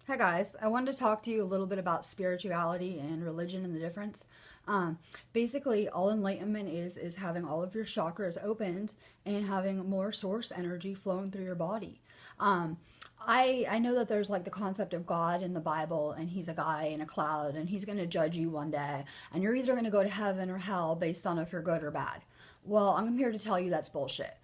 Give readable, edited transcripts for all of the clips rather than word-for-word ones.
Hi guys, I wanted to talk to you a little bit about spirituality and religion and the difference. Basically, all enlightenment is having all of your chakras opened and having more source energy flowing through your body. Um, I know that there's like the concept of God in the Bible, and he's a guy in a cloud, and he's going to judge you one day, and you're either going to go to heaven or hell based on if you're good or bad. Well, I'm here to tell you that's bullshit.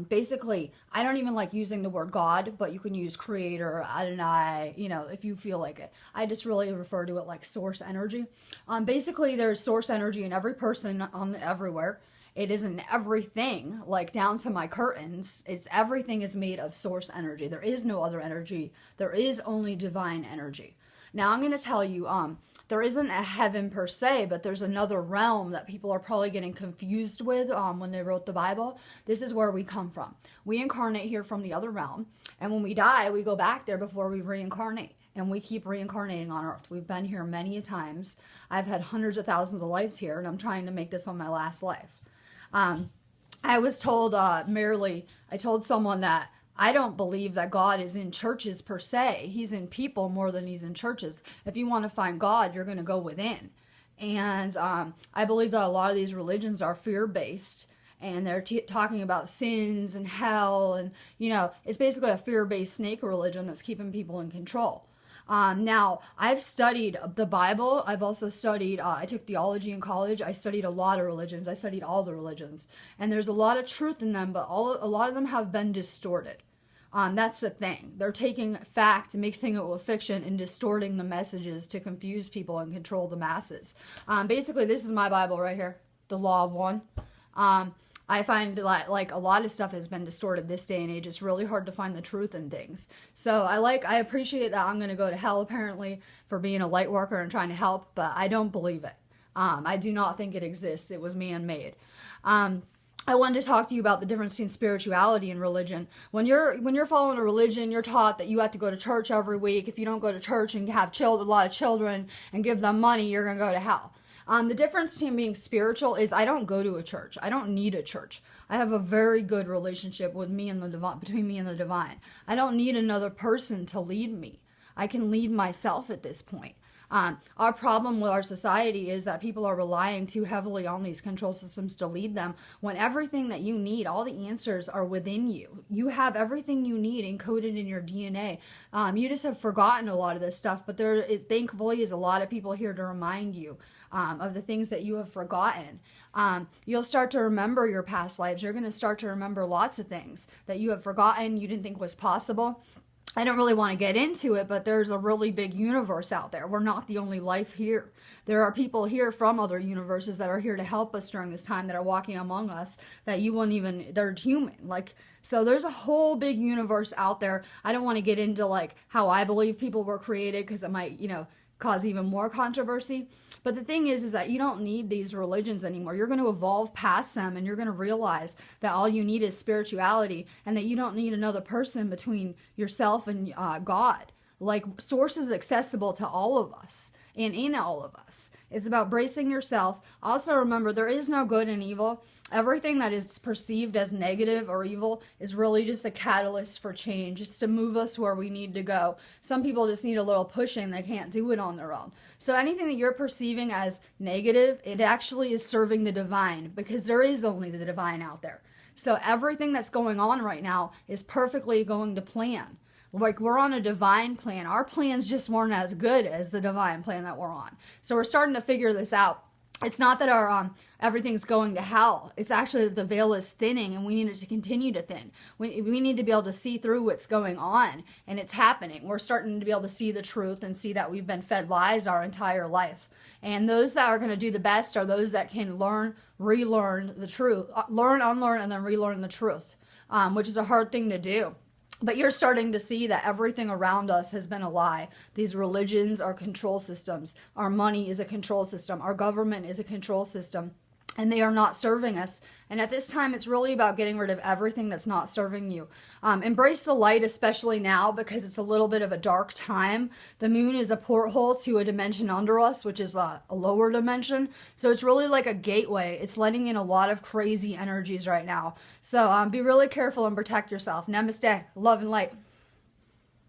Basically, I don't even like using the word God, but you can use creator, Adonai, if you feel like it. I just really refer to it like source energy. Basically, there's source energy in every person on everywhere. It isn't everything, like down to my curtains. It's everything is made of source energy. There is no other energy. There is only divine energy. Now I'm going to tell you, there isn't a heaven per se, but there's another realm that people are probably getting confused with when they wrote the Bible. This is where we come from. We incarnate here from the other realm, and when we die, we go back there before we reincarnate. And we keep reincarnating on Earth. We've been here many times. I've had hundreds of thousands of lives here, and I'm trying to make this one my last life. I was told I told someone that I don't believe that God is in churches per se. He's in people more than he's in churches. If you want to find God, you're going to go within. And I believe that a lot of these religions are fear-based. And they're talking about sins and hell. And, it's basically a fear-based snake religion that's keeping people in control. Now, I've studied the Bible. I've also studied, I took theology in college. I studied a lot of religions. I studied all the religions. And there's a lot of truth in them, but a lot of them have been distorted. That's the thing. They're taking fact, mixing it with fiction, and distorting the messages to confuse people and control the masses. Basically, this is my Bible right here, the Law of One. I find like a lot of stuff has been distorted this day and age. It's really hard to find the truth in things. So I appreciate that I'm going to go to hell apparently for being a light worker and trying to help, but I don't believe it. I do not think it exists. It was man-made. I wanted to talk to you about the difference between spirituality and religion. When you're following a religion, you're taught that you have to go to church every week. If you don't go to church and have a lot of children and give them money, you're going to go to hell. The difference between being spiritual is I don't go to a church. I don't need a church. I have a very good relationship with me and the divine, between me and the divine. I don't need another person to lead me. I can lead myself at this point. Our problem with our society is that people are relying too heavily on these control systems to lead them when everything that you need, all the answers are within you. You have everything you need encoded in your DNA. You just have forgotten a lot of this stuff, but there is, thankfully, is a lot of people here to remind you of the things that you have forgotten. You'll start to remember your past lives. You're going to start to remember lots of things that you have forgotten, you didn't think was possible. I don't really want to get into it, but there's a really big universe out there. We're not the only life here. There are people here from other universes that are here to help us during this time, that are walking among us, that you wouldn't even, they're human. So there's a whole big universe out there. I don't want to get into how I believe people were created, because it might, cause even more controversy. But the thing is that you don't need these religions anymore. You're going to evolve past them, and you're going to realize that all you need is spirituality, and that you don't need another person between yourself and God. Source is accessible to all of us and in all of us. It's about bracing yourself. Also remember, there is no good and evil. Everything that is perceived as negative or evil is really just a catalyst for change, just to move us where we need to go. Some people just need a little pushing. They can't do it on their own. So anything that you're perceiving as negative, it actually is serving the divine, because there is only the divine out there. So everything that's going on right now is perfectly going to plan. We're on a divine plan. Our plans just weren't as good as the divine plan that we're on. So we're starting to figure this out. It's not that our everything's going to hell. It's actually that the veil is thinning, and we need it to continue to thin. We need to be able to see through what's going on, and it's happening. We're starting to be able to see the truth and see that we've been fed lies our entire life. And those that are going to do the best are those that can learn, relearn the truth, learn, unlearn, and then relearn the truth, which is a hard thing to do. But you're starting to see that everything around us has been a lie. These religions are control systems. Our money is a control system. Our government is a control system. And they are not serving us. And at this time, it's really about getting rid of everything that's not serving you. Embrace the light, especially now, because it's a little bit of a dark time. The moon is a porthole to a dimension under us, which is a lower dimension. So it's really like a gateway. It's letting in a lot of crazy energies right now. So be really careful and protect yourself. Namaste. Love and light.